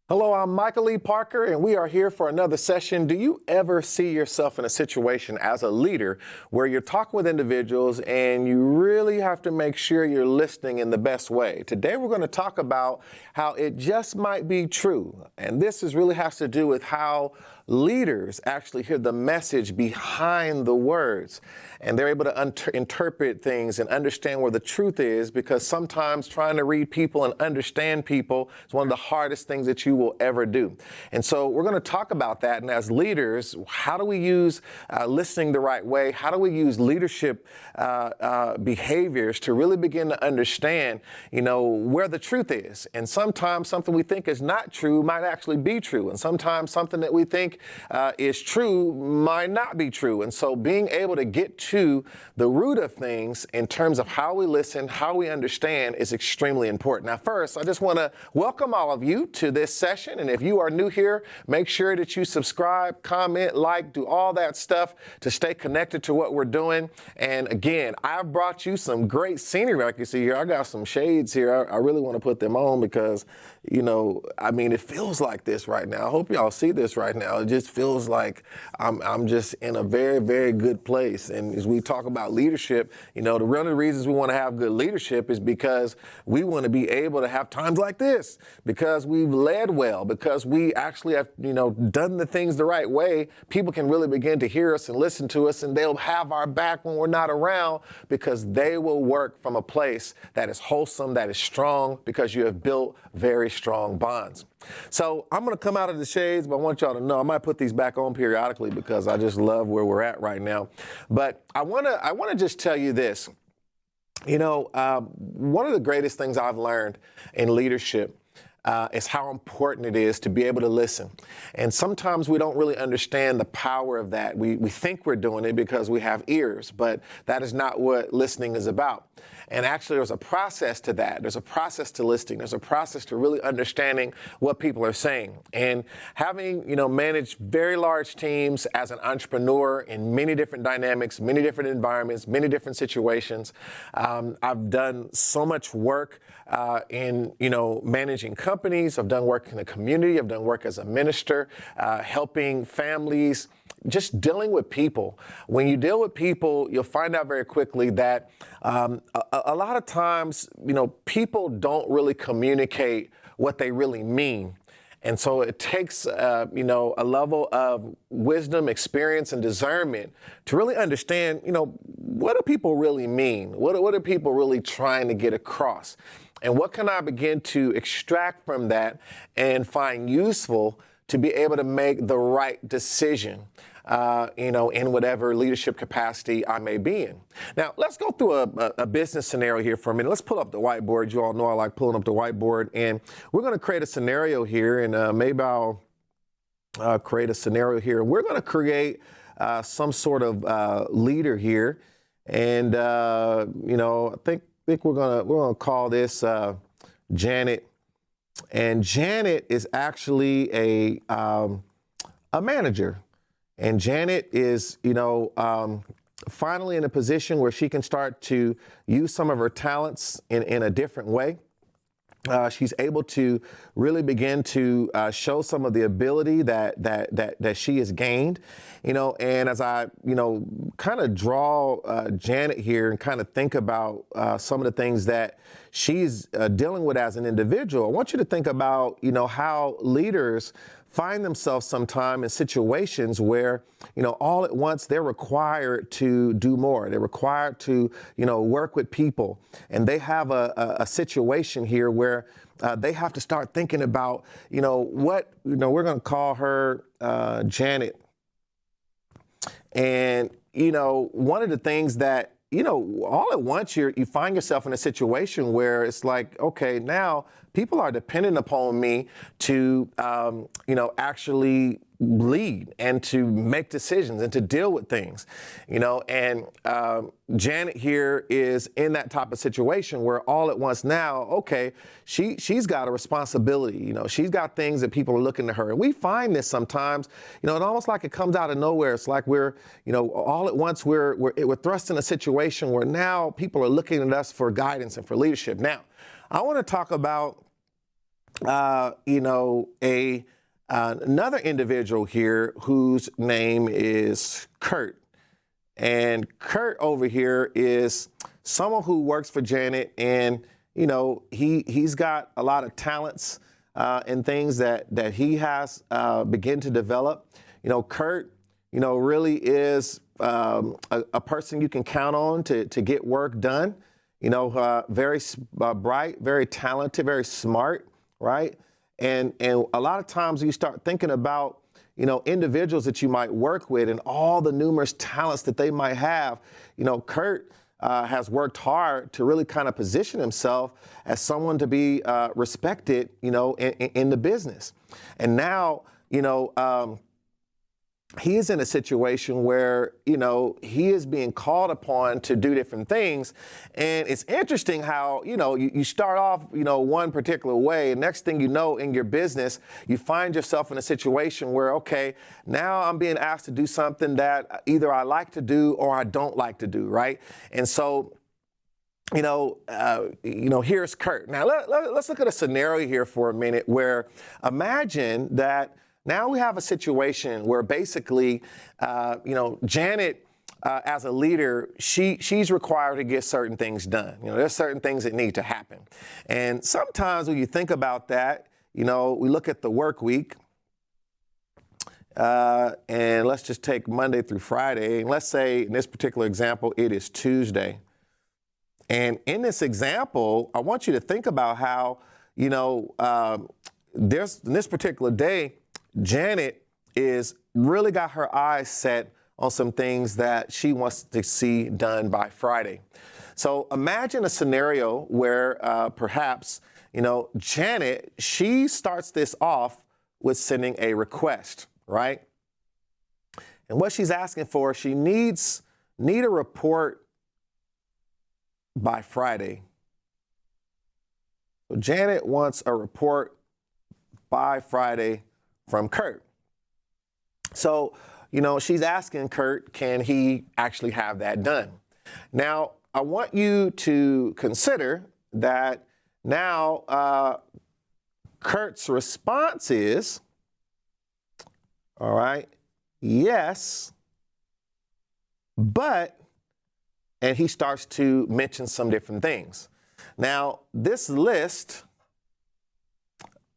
Hello, I'm Michael Lee Parker, and we are here for another session. Do you ever see yourself in a situation as a leader where you're talking with individuals and you really have to make sure you're listening in the best way? Today, we're going to talk about how it just might be true. And this really has to do with how leaders actually hear the message behind the words, and they're able to interpret things and understand where the truth is, because sometimes trying to read people and understand people is one of the hardest things that you will ever do. And so we're going to talk about that. And as leaders, how do we use listening the right way? How do we use leadership behaviors to really begin to understand, where the truth is? And sometimes something we think is not true might actually be true. And sometimes something that we think is true might not be true. And so being able to get to the root of things in terms of how we listen, how we understand is extremely important. Now, first, I just want to welcome all of you to this session. And if you are new here, make sure that you subscribe, comment, like, do all that stuff to stay connected to what we're doing. And again, I've brought you some great scenery. Like you see here, I got some shades here. I really want to put them on because, it feels like this right now. I hope y'all see this right now. It just feels like I'm just in a very, very good place. And as we talk about leadership, one of the reasons we want to have good leadership is because we want to be able to have times like this, because we've led well, because we actually have, done the things the right way. People can really begin to hear us and listen to us, and they'll have our back when we're not around, because they will work from a place that is wholesome, that is strong, because you have built very strong bonds. So I'm going to come out of the shades, but I want y'all to know I might put these back on periodically because I just love where we're at right now. But I want to just tell you this. One of the greatest things I've learned in leadership is how important it is to be able to listen. And sometimes we don't really understand the power of that. We think we're doing it because we have ears, but that is not what listening is about. And actually, there's a process to that. There's a process to listening. There's a process to really understanding what people are saying. And having, managed very large teams as an entrepreneur in many different dynamics, many different environments, many different situations, I've done so much work in, managing companies. I've done work in the community. I've done work as a minister, helping families, just dealing with people. When you deal with people, you'll find out very quickly that a lot of times, people don't really communicate what they really mean. And so it takes, a level of wisdom, experience, and discernment to really understand, what do people really mean? What are people really trying to get across? And what can I begin to extract from that and find useful to be able to make the right decision, in whatever leadership capacity I may be in. Now, let's go through a business scenario here for a minute. Let's pull up the whiteboard. You all know I like pulling up the whiteboard. And we're going to create a scenario here, and maybe I'll create a scenario here. We're going to create some sort of leader here. And, I think we're going to call this Janet. And Janet is actually a manager. And Janet is, finally in a position where she can start to use some of her talents in a different way. She's able to really begin to show some of the ability that she has gained, and as I, kind of draw Janet here and kind of think about some of the things that she's dealing with as an individual, I want you to think about, how leaders find themselves sometime in situations where, all at once they're required to do more. They're required to, work with people. And they have a situation here where they have to start thinking about, what, we're going to call her Janet. And, one of the things that, all at once you find yourself in a situation where it's like, okay, now people are dependent upon me to, actually lead and to make decisions and to deal with things, and Janet here is in that type of situation where all at once now, okay, she's got a responsibility, she's got things that people are looking to her. And we find this sometimes, it almost like it comes out of nowhere. It's like we're, all at once we're thrust in a situation where now people are looking at us for guidance and for leadership. Now, I want to talk about Another individual here whose name is Kurt. And Kurt over here is someone who works for Janet, and he's got a lot of talents and things that he has begun to develop. Kurt, really is a person you can count on to get work done. Very bright, very talented, very smart, right? And a lot of times you start thinking about individuals that you might work with and all the numerous talents that they might have. Kurt has worked hard to really kind of position himself as someone to be respected, in the business. And now, he is in a situation where, he is being called upon to do different things. And it's interesting how, you start off, one particular way. And next thing you know, in your business, you find yourself in a situation where, okay, now I'm being asked to do something that either I like to do or I don't like to do, right? And so, here's Kurt. Now, let's look at a scenario here for a minute where imagine that now we have a situation where basically, Janet, as a leader, she's required to get certain things done. There's certain things that need to happen. And sometimes when you think about that, we look at the work week, and let's just take Monday through Friday. And let's say in this particular example, it is Tuesday. And in this example, I want you to think about how, there's in this particular day, Janet is really got her eyes set on some things that she wants to see done by Friday. So imagine a scenario where perhaps, Janet, she starts this off with sending a request, right? And what she's asking for, she needs a report by Friday. So Janet wants a report by Friday from Kurt. So, she's asking Kurt, can he actually have that done? Now, I want you to consider that now Kurt's response is, all right, yes, but, and he starts to mention some different things. Now, this list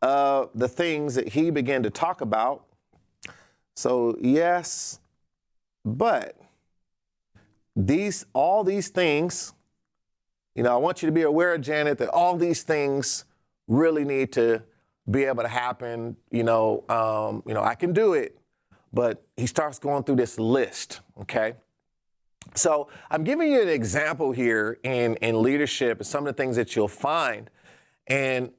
of the things that he began to talk about. So yes, but all these things, I want you to be aware, Janet, that all these things really need to be able to happen. I can do it, but he starts going through this list. Okay. So I'm giving you an example here in leadership and some of the things that you'll find. And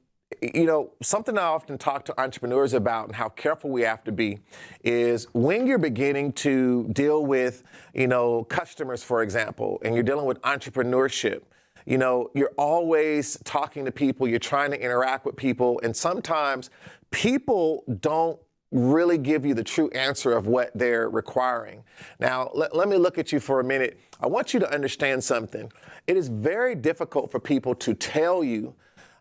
something I often talk to entrepreneurs about and how careful we have to be is when you're beginning to deal with, customers, for example, and you're dealing with entrepreneurship, you're always talking to people, you're trying to interact with people, and sometimes people don't really give you the true answer of what they're requiring. Now, let me look at you for a minute. I want you to understand something. It is very difficult for people to tell you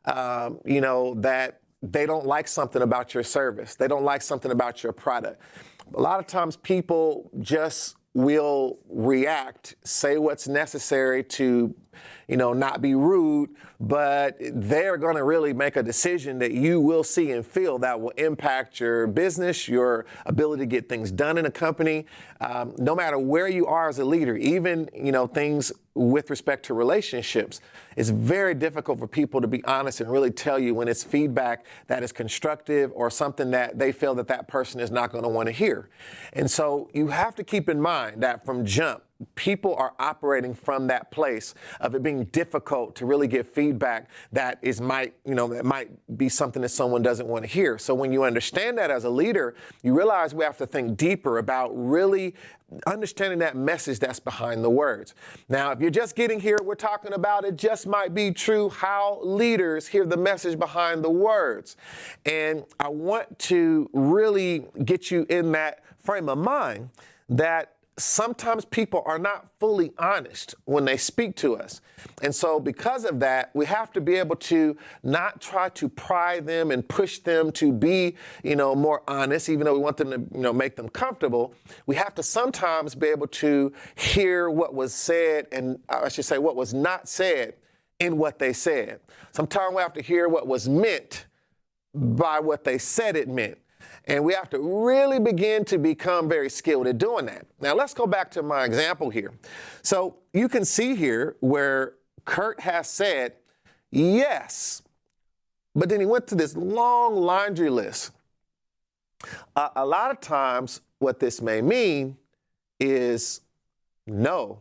that they don't like something about your service. They don't like something about your product. A lot of times people just will react, say what's necessary to, not be rude, but they're going to really make a decision that you will see and feel that will impact your business, your ability to get things done in a company, no matter where you are as a leader, even, things with respect to relationships. It's very difficult for people to be honest and really tell you when it's feedback that is constructive or something that they feel that person is not going to want to hear. And so you have to keep in mind that from jump, people are operating from that place of it being difficult to really give feedback that might be something that someone doesn't want to hear. So when you understand that as a leader, you realize we have to think deeper about really understanding that message that's behind the words. Now, if you're just getting here, we're talking about it just might be true how leaders hear the message behind the words. And I want to really get you in that frame of mind that sometimes people are not fully honest when they speak to us. And so because of that, we have to be able to not try to pry them and push them to be, more honest, even though we want them to, make them comfortable. We have to sometimes be able to hear what was said, and I should say what was not said in what they said. Sometimes we have to hear what was meant by what they said it meant. And we have to really begin to become very skilled at doing that. Now, let's go back to my example here. So you can see here where Kurt has said yes, but then he went to this long laundry list. A lot of times what this may mean is no,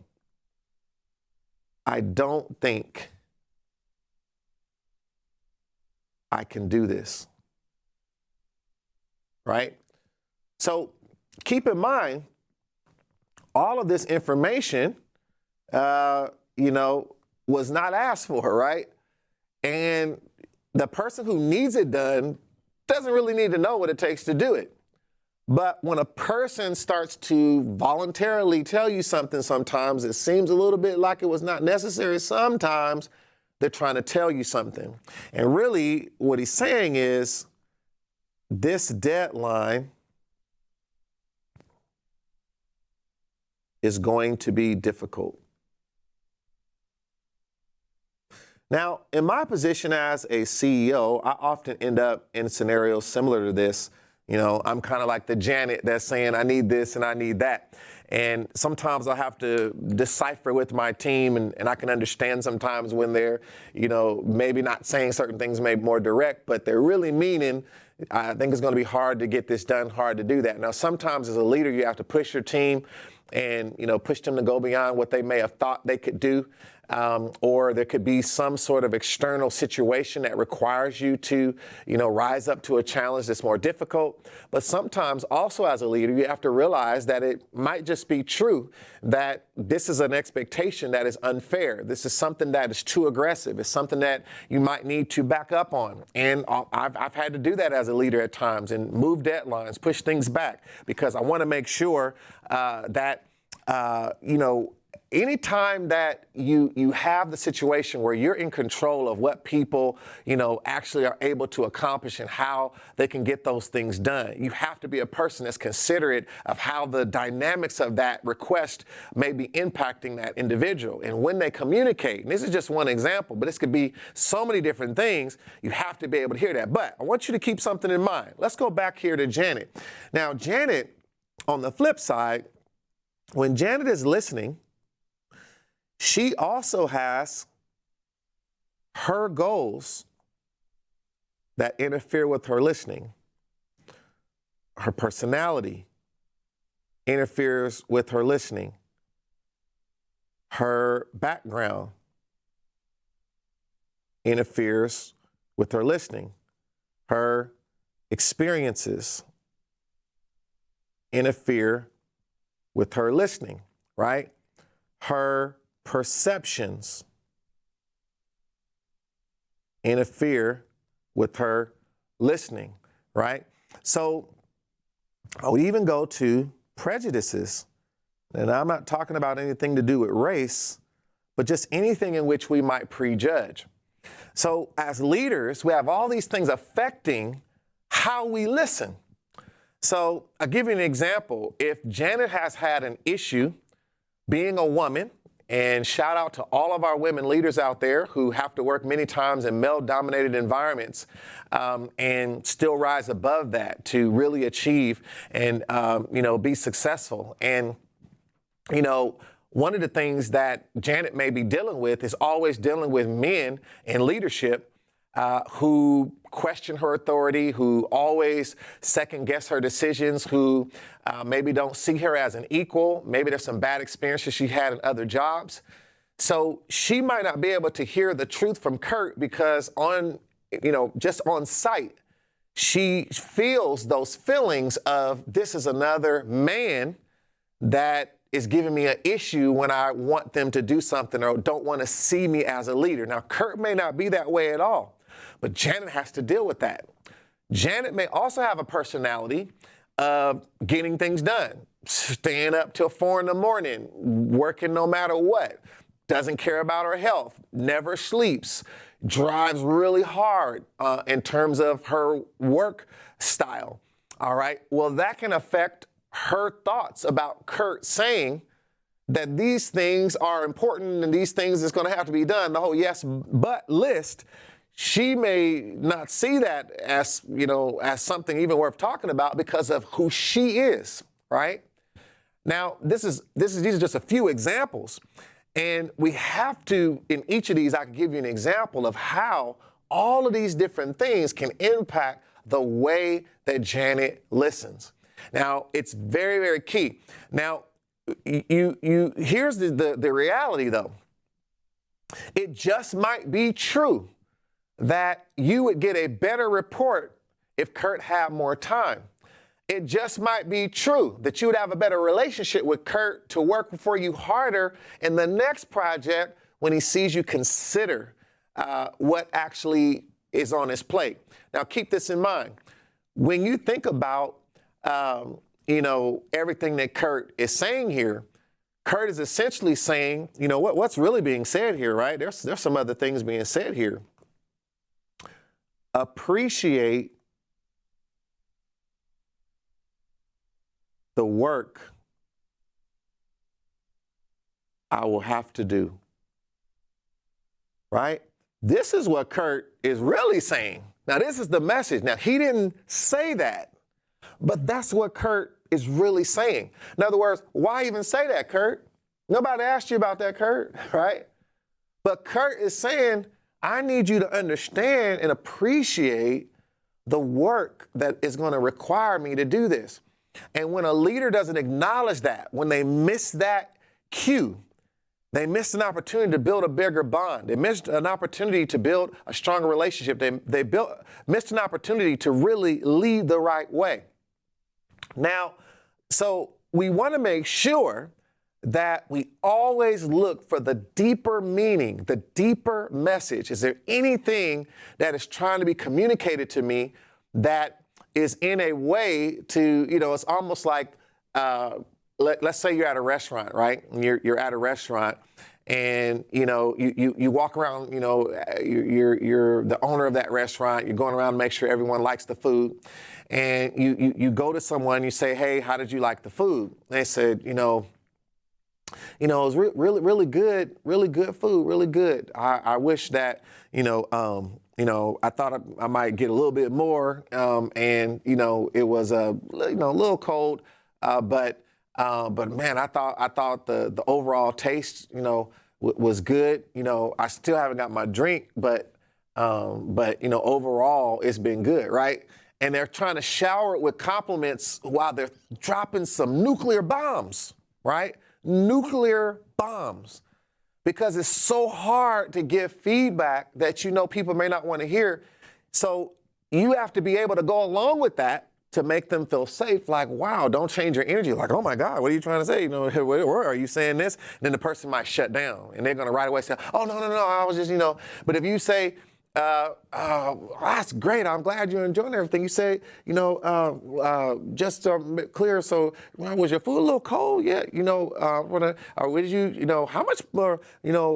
I don't think I can do this. Right? So keep in mind, all of this information, was not asked for, right? And the person who needs it done doesn't really need to know what it takes to do it. But when a person starts to voluntarily tell you something, sometimes it seems a little bit like it was not necessary. Sometimes they're trying to tell you something. And really what he's saying is, this deadline is going to be difficult. Now, in my position as a CEO, I often end up in scenarios similar to this. I'm kind of like the Janet that's saying, I need this and I need that. And sometimes I have to decipher with my team, and I can understand sometimes when they're, maybe not saying certain things, maybe more direct, but they're really meaning, I think it's going to be hard to get this done, hard to do that. Now, sometimes as a leader, you have to push your team and, push them to go beyond what they may have thought they could do. Or there could be some sort of external situation that requires you to, rise up to a challenge that's more difficult. But sometimes also as a leader, you have to realize that it might just be true that this is an expectation that is unfair. This is something that is too aggressive. It's something that you might need to back up on. And I've had to do that as a leader at times and move deadlines, push things back, because I want to make sure that, anytime that you have the situation where you're in control of what people, actually are able to accomplish and how they can get those things done, you have to be a person that's considerate of how the dynamics of that request may be impacting that individual. And when they communicate, and this is just one example, but this could be so many different things, you have to be able to hear that. But I want you to keep something in mind. Let's go back here to Janet. Now, Janet, on the flip side, when Janet is listening, she also has her goals that interfere with her listening. Her personality interferes with her listening. Her background interferes with her listening. Her experiences interfere with her listening, right? Her perceptions interfere with her listening, right? So I would even go to prejudices. And I'm not talking about anything to do with race, but just anything in which we might prejudge. So as leaders, we have all these things affecting how we listen. So I'll give you an example. If Janet has had an issue being a woman, and shout out to all of our women leaders out there who have to work many times in male-dominated environments and still rise above that to really achieve and, be successful. And, one of the things that Janet may be dealing with is always dealing with men in leadership who question her authority, who always second guess her decisions, who maybe don't see her as an equal. Maybe there's some bad experiences she had in other jobs. So she might not be able to hear the truth from Kurt because just on sight, she feels those feelings of this is another man that is giving me an issue when I want them to do something or don't want to see me as a leader. Now, Kurt may not be that way at all, but Janet has to deal with that. Janet may also have a personality of getting things done, staying up till 4 in the morning, working no matter what, doesn't care about her health, never sleeps, drives really hard in terms of her work style. All right. Well, that can affect her thoughts about Kurt saying that these things are important and these things is going to have to be done. The whole yes, but list. She may not see that as, as something even worth talking about because of who she is, right? Now, these are just a few examples. And we have to, in each of these, I can give you an example of how all of these different things can impact the way that Janet listens. Now, it's very, very key. Now, here's the reality, though. It just might be true that you would get a better report if Kurt had more time. It just might be true that you would have a better relationship with Kurt to work for you harder in the next project when he sees you consider what actually is on his plate. Now, keep this in mind. When you think about, everything that Kurt is saying here, Kurt is essentially saying, what's really being said here, right? There's some other things being said here. Appreciate the work I will have to do, right? This is what Kurt is really saying. Now, this is the message. Now, he didn't say that, but that's what Kurt is really saying. In other words, why even say that, Kurt? Nobody asked you about that, Kurt, right? But Kurt is saying, I need you to understand and appreciate the work that is going to require me to do this. And when a leader doesn't acknowledge that, when they miss that cue, they missed an opportunity to build a bigger bond. They missed an opportunity to build a stronger relationship. They missed an opportunity to really lead the right way. Now, so we want to make sure that we always look for the deeper meaning, the deeper message. Is there anything that is trying to be communicated to me that is in a way to, it's almost like, let's say you're at a restaurant, right? And you're at a restaurant and, you walk around, you're the owner of that restaurant. You're going around to make sure everyone likes the food. And you go to someone, you say, hey, how did you like the food? They said, it was really good food, really good. I wish that, I thought I might get a little bit more, and it was a little cold, but man, I thought the overall taste, was good. I still haven't got my drink, but overall it's been good, right? And they're trying to shower it with compliments while they're dropping some nuclear bombs, right? Nuclear bombs. Because it's so hard to give feedback that people may not want to hear. So you have to be able to go along with that to make them feel safe. Like, wow, don't change your energy. Like, oh my God, what are you trying to say? Where are you saying this? And then the person might shut down and they're going to right away say, oh, no, I was just, But if you say, that's great. I'm glad you're enjoying everything. You say, just clear. So, was your food a little cold? Yeah. Or did you, how much more,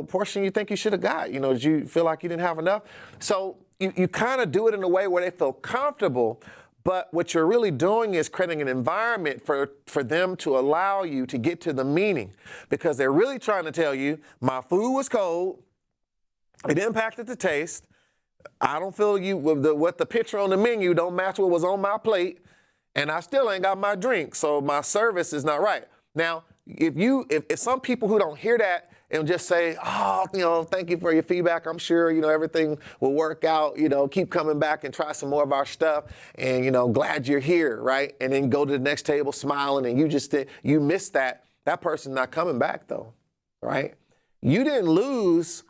portion you think you should have got? Did you feel like you didn't have enough? So you kind of do it in a way where they feel comfortable. But what you're really doing is creating an environment for them to allow you to get to the meaning, because they're really trying to tell you, my food was cold. It impacted the taste. I don't feel what the picture on the menu don't match what was on my plate, and I still ain't got my drink, so my service is not right. Now, if some people who don't hear that and just say, oh, thank you for your feedback, I'm sure, everything will work out, keep coming back and try some more of our stuff, and, glad you're here, right? And then go to the next table smiling, and you missed that person's not coming back, though, right? You didn't lose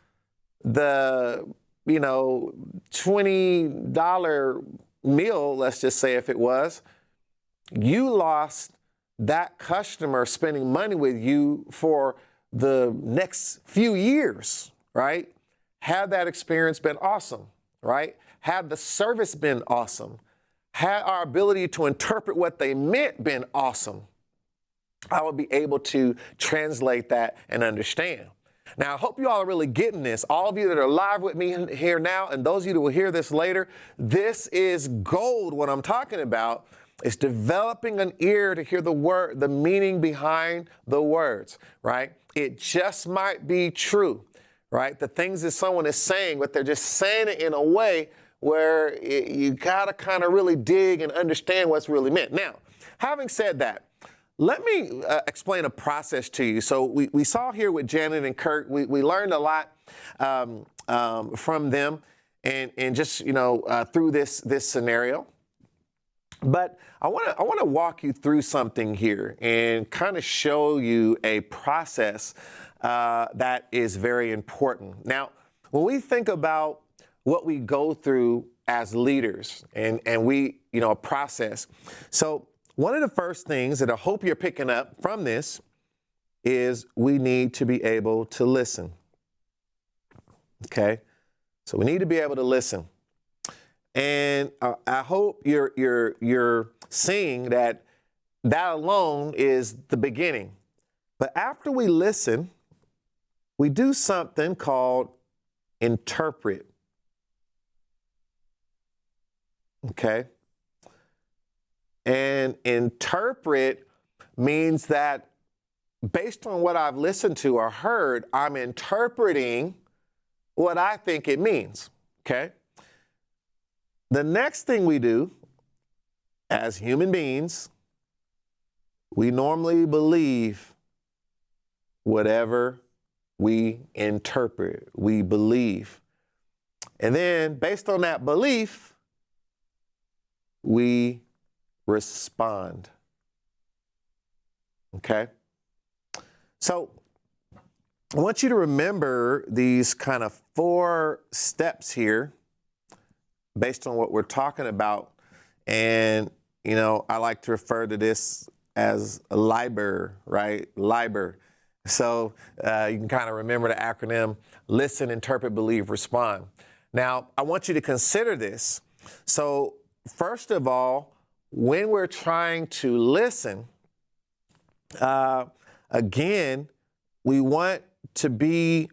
the $20 meal, let's just say, if it was. You lost that customer spending money with you for the next few years, right? Had that experience been awesome, right? Had the service been awesome? had our ability to interpret what they meant been awesome, I would be able to translate that and understand. Now, I hope you all are really getting this. All of you that are live with me here now, and those of you that will hear this later, this is gold. What I'm talking about is developing an ear to hear the word, the meaning behind the words, right? It just might be true, right? The things that someone is saying, but they're just saying it in a way where you gotta kind of really dig and understand what's really meant. Now, having said that, let me explain a process to you. So we saw here with Janet and Kurt, we learned a lot from them and just, through this scenario. But I want to walk you through something here and kind of show you a process that is very important. Now, when we think about what we go through as leaders and we, a process. So one of the first things that I hope you're picking up from this is we need to be able to listen. Okay? So we need to be able to listen. And I hope you're seeing that alone is the beginning. But after we listen, we do something called interpret. Okay? And interpret means that based on what I've listened to or heard, I'm interpreting what I think it means. Okay? The next thing we do as human beings, we normally believe whatever we interpret, we believe. And then based on that belief, we respond. Okay? So I want you to remember these kind of 4 steps here based on what we're talking about. And, I like to refer to this as Liber, right? Liber. So you can kind of remember the acronym: listen, interpret, believe, respond. Now, I want you to consider this. So first of all, when we're trying to listen, again, we want to be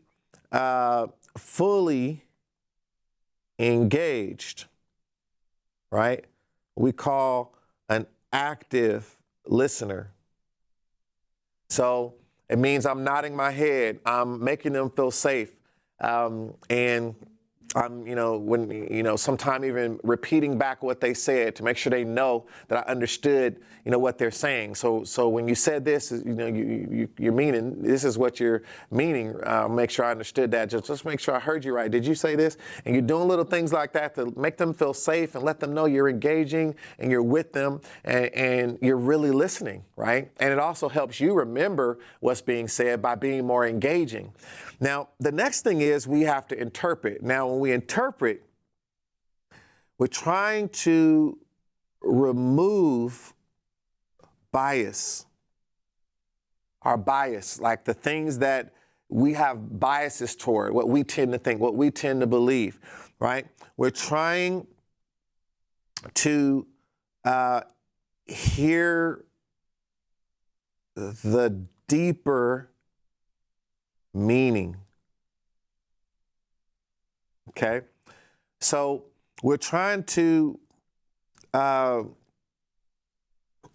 fully engaged, right? We call an active listener. So it means I'm nodding my head, I'm making them feel safe, and I'm, sometime even repeating back what they said to make sure they know that I understood, what they're saying. So when you said this, you're meaning, this is what you're meaning. Make sure I understood that. Just make sure I heard you right. Did you say this? And you're doing little things like that to make them feel safe and let them know you're engaging and you're with them and you're really listening, right? And it also helps you remember what's being said by being more engaging. Now, the next thing is we have to interpret. Now, when we interpret, we're trying to remove bias. Our bias, like the things that we have biases toward, what we tend to think, what we tend to believe, right? We're trying to hear the deeper meaning. Okay? So we're trying to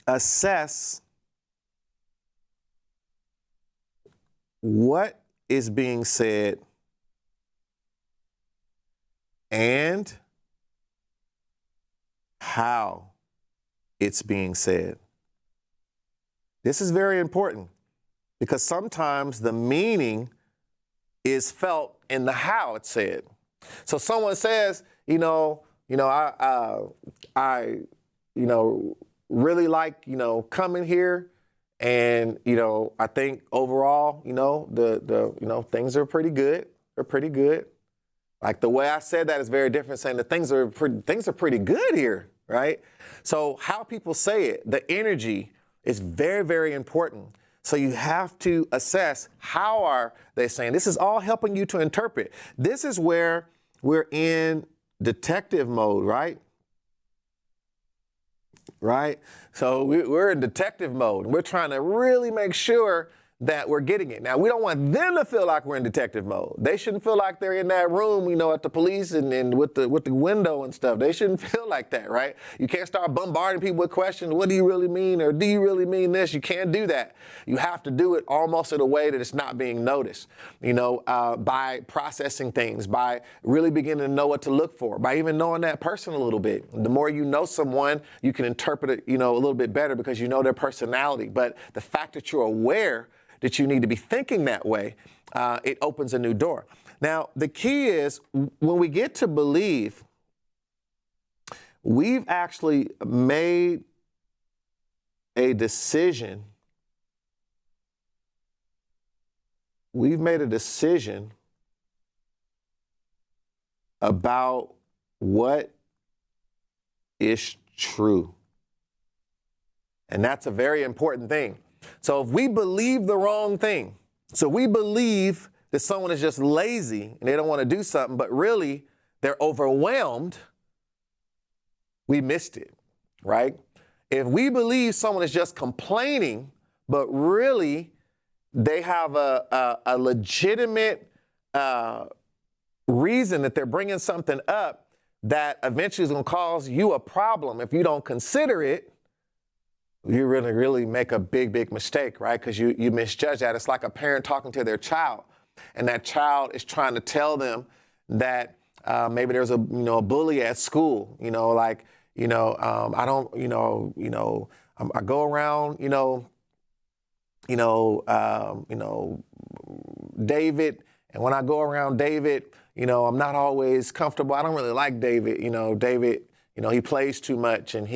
assess what is being said and how it's being said. This is very important because sometimes the meaning is felt in the how it's said. So someone says, I really like, coming here, and I think overall, the things are pretty good. They're pretty good. Like the way I said that is very different, saying that things are pretty good here, right? So how people say it, the energy is very, very important. So you have to assess how are they saying. This is all helping you to interpret. This is where we're in detective mode, right? right? So we're in detective mode. We're trying to really make sure that we're getting it. Now, we don't want them to feel like we're in detective mode. They shouldn't feel like they're in that room, at the police and with the window and stuff. They shouldn't feel like that, right? You can't start bombarding people with questions. What do you really mean? Or do you really mean this? You can't do that. You have to do it almost in a way that it's not being noticed, by processing things, by really beginning to know what to look for, by even knowing that person a little bit. The more you know someone, you can interpret it, a little bit better because you know their personality. But the fact that you're aware that you need to be thinking that way, it opens a new door. Now, the key is when we get to believe, we've actually made a decision. We've made a decision about what is true. And that's a very important thing. So if we believe the wrong thing, so we believe that someone is just lazy and they don't want to do something, but really they're overwhelmed, we missed it, right? If we believe someone is just complaining, but really they have a legitimate reason that they're bringing something up that eventually is going to cause you a problem if you don't consider it, you really make a big mistake, right? Because you misjudge that. It's like a parent talking to their child, and that child is trying to tell them that maybe there's a bully at school. I don't, I go around, David, and when I go around David, I'm not always comfortable. I don't really like David. David, he plays too much, and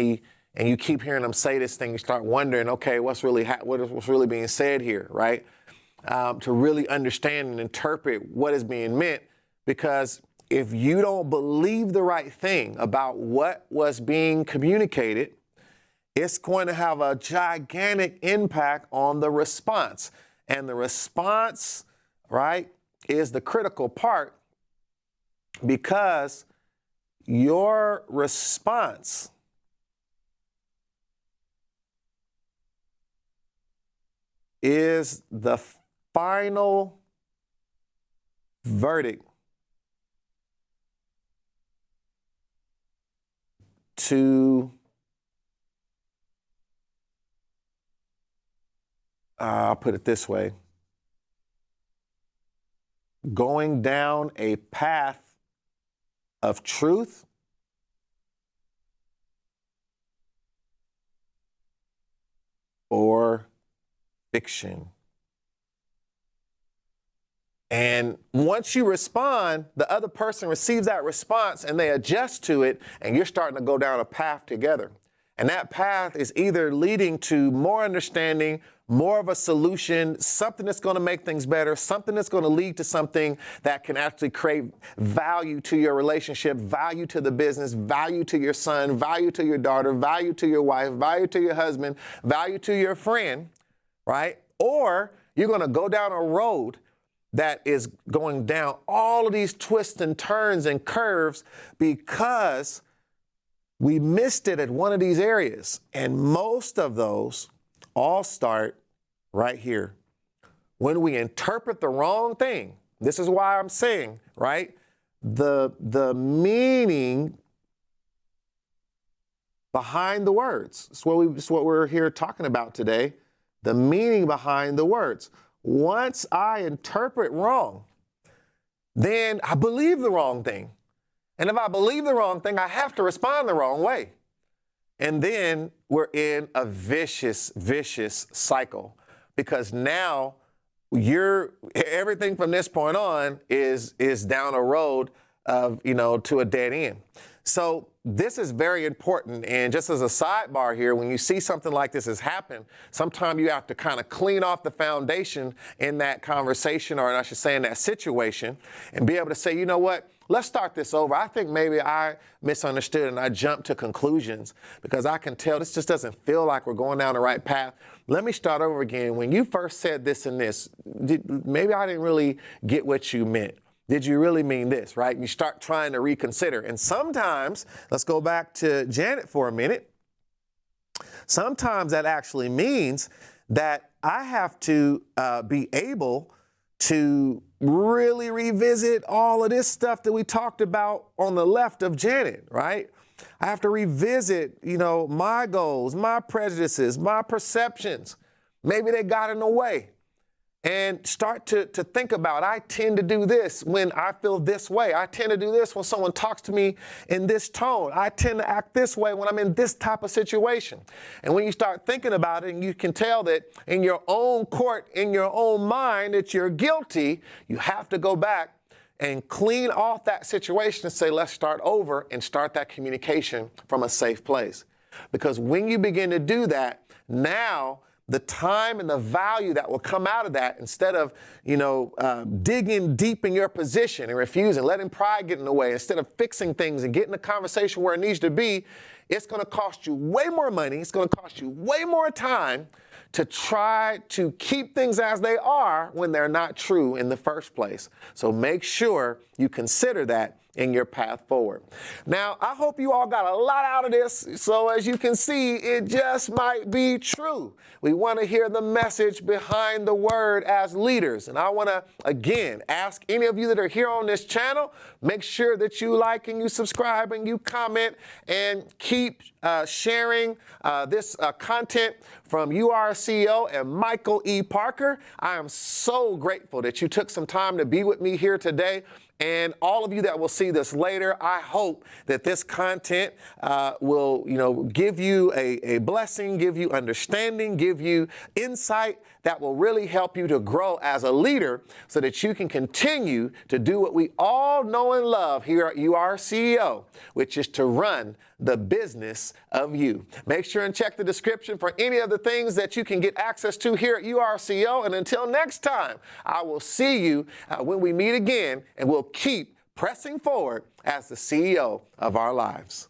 you keep hearing them say this thing, you start wondering, okay, what's really being said here, right? To really understand and interpret what is being meant, because if you don't believe the right thing about what was being communicated, it's going to have a gigantic impact on the response. And the response, right, is the critical part, because your response is the final verdict to, I'll put it this way, going down a path of truth or fiction. And once you respond, the other person receives that response and they adjust to it, and you're starting to go down a path together. And that path is either leading to more understanding, more of a solution, something that's going to make things better, something that's going to lead to something that can actually create value to your relationship, value to the business, value to your son, value to your daughter, value to your wife, value to your husband, value to your friend, right? Or you're going to go down a road that is going down all of these twists and turns and curves because we missed it at one of these areas. And most of those all start right here. When we interpret the wrong thing, this is why I'm saying, right? The meaning behind the words. It's what we're here talking about today. The meaning behind the words. Once I interpret wrong, then I believe the wrong thing. And if I believe the wrong thing, I have to respond the wrong way. And then we're in a vicious cycle, because now everything from this point on is down a road of, to a dead end. So this is very important. And just as a sidebar here, when you see something like this has happened, sometimes you have to kind of clean off the foundation in that conversation, or I should say in that situation, and be able to say, you know what? Let's start this over. I think maybe I misunderstood and I jumped to conclusions because I can tell this just doesn't feel like we're going down the right path. Let me start over again. When you first said this and this, maybe I didn't really get what you meant. Did you really mean this, right? And you start trying to reconsider. And sometimes, let's go back to Janet for a minute. Sometimes that actually means that I have to be able to really revisit all of this stuff that we talked about on the left of Janet, right? I have to revisit, my goals, my prejudices, my perceptions. Maybe they got in the way. And start to think about, I tend to do this when I feel this way. I tend to do this when someone talks to me in this tone. I tend to act this way when I'm in this type of situation. And when you start thinking about it, and you can tell that in your own court, in your own mind, that you're guilty, you have to go back and clean off that situation and say, let's start over and start that communication from a safe place. Because when you begin to do that, now the time and the value that will come out of that, instead of, digging deep in your position and refusing, letting pride get in the way, instead of fixing things and getting the conversation where it needs to be, it's going to cost you way more money. It's going to cost you way more time to try to keep things as they are when they're not true in the first place. So make sure you consider that in your path forward. Now, I hope you all got a lot out of this. So as you can see, it just might be true. We want to hear the message behind the word as leaders. And I want to, again, ask any of you that are here on this channel, make sure that you like and you subscribe and you comment and keep sharing this content from CEO and Michael E. Parker. I am so grateful that you took some time to be with me here today. And all of you that will see this later, I hope that this content will, give you a blessing, give you understanding, give you insight that will really help you to grow as a leader so that you can continue to do what we all know and love here at CEO, which is to run the business of you. Make sure and check the description for any of the things that you can get access to here at CEO. And until next time, I will see you when we meet again, and we'll keep pressing forward as the CEO of our lives.